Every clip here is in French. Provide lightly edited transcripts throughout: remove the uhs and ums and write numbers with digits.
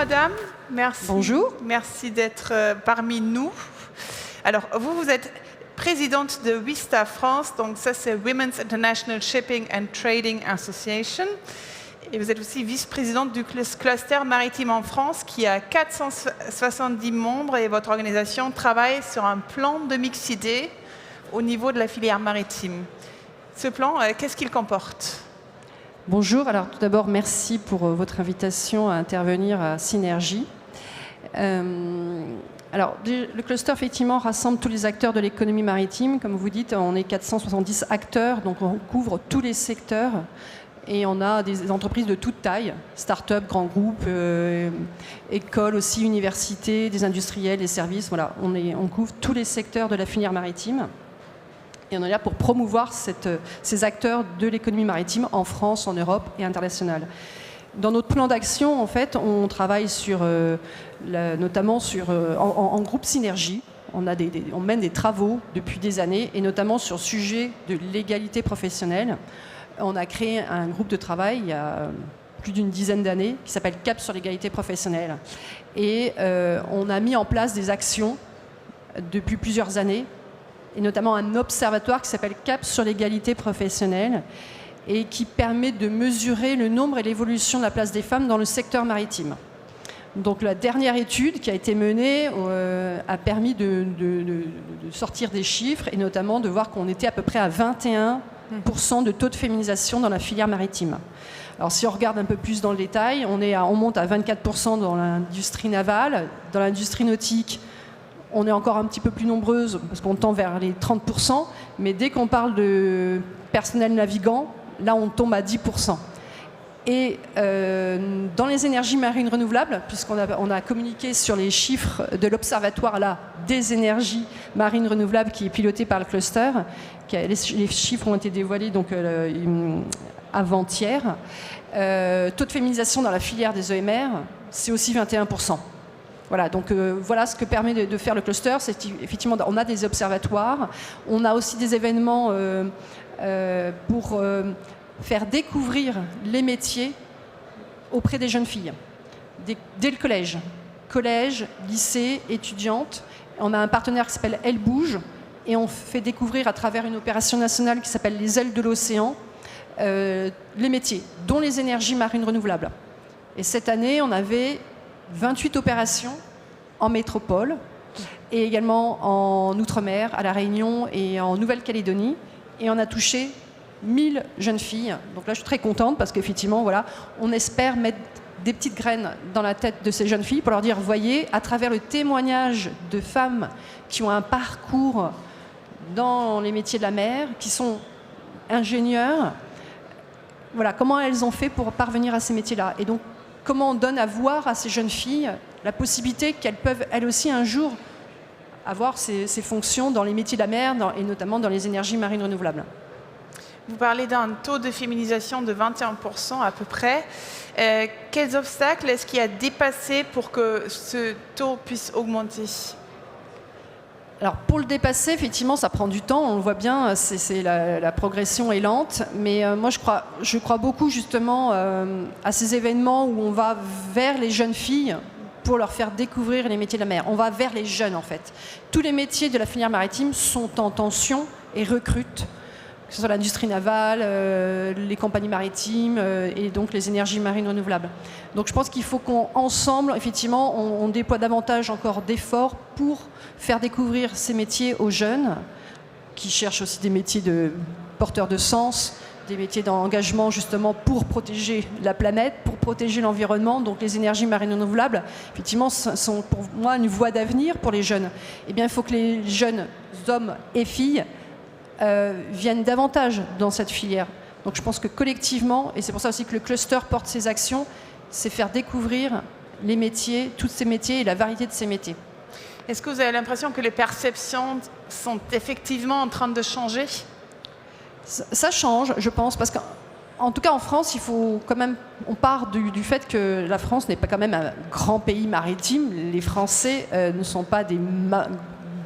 madame. Merci. Bonjour. Merci d'être parmi nous. Alors, vous êtes présidente de WISTA France, donc ça c'est Women's International Shipping and Trading Association. Et vous êtes aussi vice-présidente du cluster maritime en France qui a 470 membres et votre organisation travaille sur un plan de mixité au niveau de la filière maritime. Ce plan, qu'est-ce qu'il comporte ? Bonjour, alors tout d'abord merci pour votre invitation à intervenir à Synergie. Alors, le cluster, effectivement, rassemble tous les acteurs de l'économie maritime. Comme vous dites, on est 470 acteurs, donc on couvre tous les secteurs. Et on a des entreprises de toute taille, start-up, grands groupes, écoles aussi, universités, des industriels, des services. Voilà, on couvre tous les secteurs de la filière maritime. Et on est là pour promouvoir ces acteurs de l'économie maritime en France, en Europe et internationale. Dans notre plan d'action, en fait, on travaille notamment en groupe Synergie. On mène des travaux depuis des années, et notamment sur le sujet de l'égalité professionnelle. On a créé un groupe de travail il y a plus d'une dizaine d'années qui s'appelle CAP sur l'égalité professionnelle. Et on a mis en place des actions depuis plusieurs années, et notamment un observatoire qui s'appelle CAP sur l'égalité professionnelle, et qui permet de mesurer le nombre et l'évolution de la place des femmes dans le secteur maritime. Donc la dernière étude qui a été menée a permis de sortir des chiffres, et notamment de voir qu'on était à peu près à 21% de taux de féminisation dans la filière maritime. Alors si on regarde un peu plus dans le détail, on monte à 24% dans l'industrie navale. Dans l'industrie nautique, on est encore un petit peu plus nombreuses parce qu'on tend vers les 30%, mais dès qu'on parle de personnel navigant, là on tombe à 10%. Et dans les énergies marines renouvelables, puisqu'on a communiqué sur les chiffres de l'observatoire des énergies marines renouvelables qui est piloté par le cluster, les chiffres ont été dévoilés donc, avant-hier. Taux de féminisation dans la filière des EMR, c'est aussi 21%. Voilà, donc voilà ce que permet de faire le cluster. C'est effectivement, on a des observatoires, on a aussi des événements pour faire découvrir les métiers auprès des jeunes filles, dès le collège, lycée, étudiantes. On a un partenaire qui s'appelle Elle Bouge, et on fait découvrir à travers une opération nationale qui s'appelle Les Ailes de l'Océan les métiers, dont les énergies marines renouvelables. Et cette année, on avait 28 opérations en métropole et également en Outre-mer, à La Réunion et en Nouvelle-Calédonie. Et on a touché 1000 jeunes filles. Donc là, je suis très contente parce qu'effectivement, voilà, on espère mettre des petites graines dans la tête de ces jeunes filles pour leur dire, voyez, à travers le témoignage de femmes qui ont un parcours dans les métiers de la mer, qui sont ingénieurs, voilà, comment elles ont fait pour parvenir à ces métiers-là. Et donc, comment on donne à voir à ces jeunes filles la possibilité qu'elles peuvent, elles aussi, un jour, avoir ces fonctions dans les métiers de la mer et notamment dans les énergies marines renouvelables. Vous parlez d'un taux de féminisation de 21% à peu près. Quels obstacles est-ce qu'il y a dépassé pour que ce taux puisse augmenter ? Alors pour le dépasser, effectivement, ça prend du temps, on le voit bien, la progression est lente, mais moi je crois beaucoup justement à ces événements où on va vers les jeunes filles pour leur faire découvrir les métiers de la mer. On va vers les jeunes en fait. Tous les métiers de la filière maritime sont en tension et recrutent, que ce soit l'industrie navale, les compagnies maritimes et donc les énergies marines renouvelables. Donc je pense qu'il faut qu'ensemble, effectivement, on déploie davantage encore d'efforts pour faire découvrir ces métiers aux jeunes qui cherchent aussi des métiers de porteurs de sens, des métiers d'engagement justement pour protéger la planète, pour protéger l'environnement. Donc les énergies marines renouvelables, effectivement, sont pour moi une voie d'avenir pour les jeunes. Eh bien, il faut que les jeunes hommes et filles viennent davantage dans cette filière. Donc je pense que collectivement, et c'est pour ça aussi que le cluster porte ses actions, c'est faire découvrir les métiers, tous ces métiers et la variété de ces métiers. Est-ce que vous avez l'impression que les perceptions sont effectivement en train de changer ? Ça change, je pense, parce qu'en tout cas en France, il faut quand même, on part du fait que la France n'est pas quand même un grand pays maritime. Les Français ne sont pas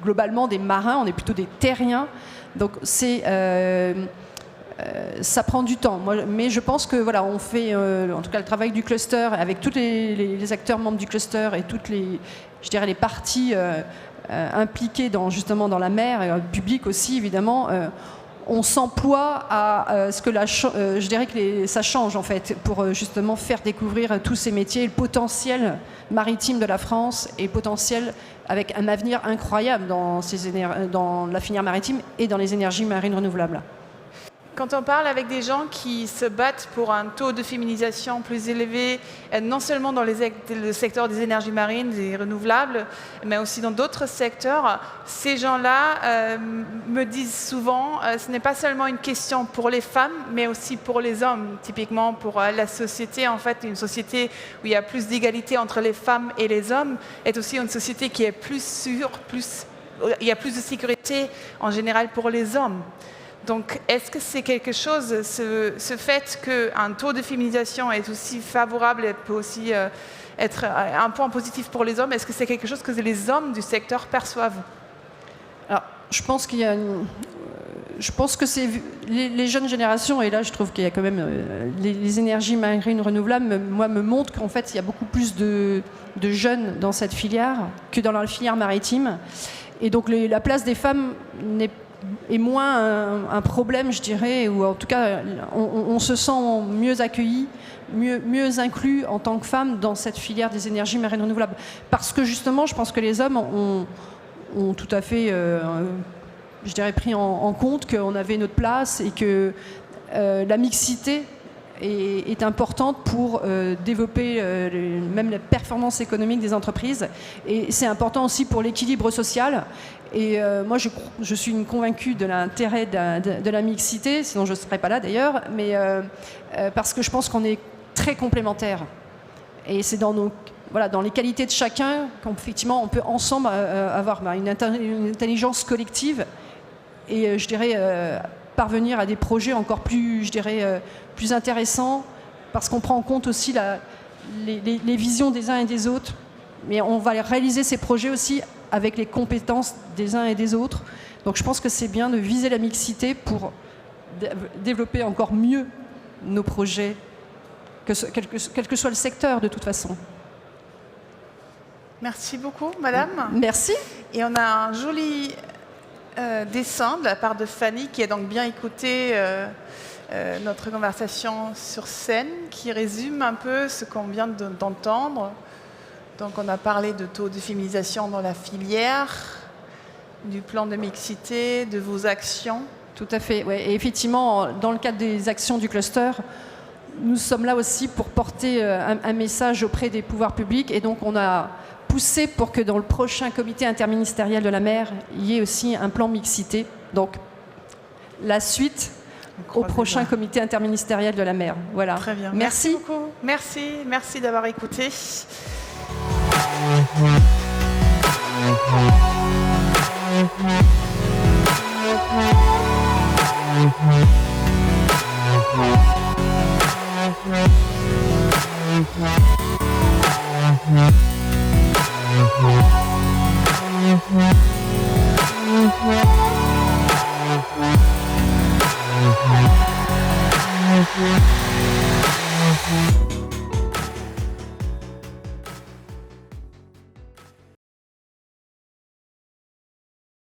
globalement des marins, on est plutôt des terriens. Donc c'est ça prend du temps. Mais je pense que voilà, on fait en tout cas le travail du cluster avec tous les acteurs membres du cluster et toutes les, je dirais, les parties impliquées justement dans la mer, public aussi évidemment. On s'emploie à ce que je dirais que ça change en fait pour justement faire découvrir tous ces métiers, le potentiel maritime de la France et le potentiel avec un avenir incroyable dans la filière maritime et dans les énergies marines renouvelables. Quand on parle avec des gens qui se battent pour un taux de féminisation plus élevé, non seulement dans le secteur des énergies marines, des renouvelables, mais aussi dans d'autres secteurs, ces gens-là me disent souvent ce n'est pas seulement une question pour les femmes, mais aussi pour les hommes. Typiquement pour la société, en fait, une société où il y a plus d'égalité entre les femmes et les hommes est aussi une société qui est plus sûre, il y a plus de sécurité en général pour les hommes. Donc, est-ce que c'est quelque chose, ce fait qu'un taux de féminisation est aussi favorable et peut aussi être un point positif pour les hommes, est-ce que c'est quelque chose que les hommes du secteur perçoivent? Alors, je pense qu'il y a je pense que c'est les jeunes générations, et là je trouve qu'il y a quand même les énergies marines renouvelables, moi, me montrent qu'en fait il y a beaucoup plus de jeunes dans cette filière que dans la filière maritime. Et donc la place des femmes est moins un problème, je dirais, ou en tout cas, on se sent mieux accueilli, mieux inclus en tant que femme dans cette filière des énergies marines renouvelables. Parce que justement, je pense que les hommes ont tout à fait, je dirais, pris en compte qu'on avait notre place et que la mixité est importante pour développer même la performance économique des entreprises. Et c'est important aussi pour l'équilibre social. Et moi, je suis une convaincue de l'intérêt de la mixité, sinon je ne serais pas là d'ailleurs, mais parce que je pense qu'on est très complémentaires. Et c'est dans les qualités de chacun qu'effectivement on peut ensemble avoir une intelligence collective et je dirais parvenir à des projets encore plus, je dirais, plus intéressants, parce qu'on prend en compte aussi les visions des uns et des autres, mais on va réaliser ces projets aussi avec les compétences des uns et des autres. Donc je pense que c'est bien de viser la mixité pour développer encore mieux nos projets, quel que soit le secteur de toute façon. Merci beaucoup, madame. Merci. Et on a un joli dessin de la part de Fanny qui a donc bien écouté notre conversation sur scène, qui résume un peu ce qu'on vient d'entendre. Donc on a parlé de taux de féminisation dans la filière, du plan de mixité, de vos actions. Tout à fait, ouais. Et effectivement, dans le cadre des actions du cluster, nous sommes là aussi pour porter un message auprès des pouvoirs publics. Et donc on a poussé pour que dans le prochain comité interministériel de la mer, il y ait aussi un plan mixité. Donc la suite au prochain comité interministériel de la mer. Voilà. Très bien. Merci Merci beaucoup. Merci d'avoir écouté.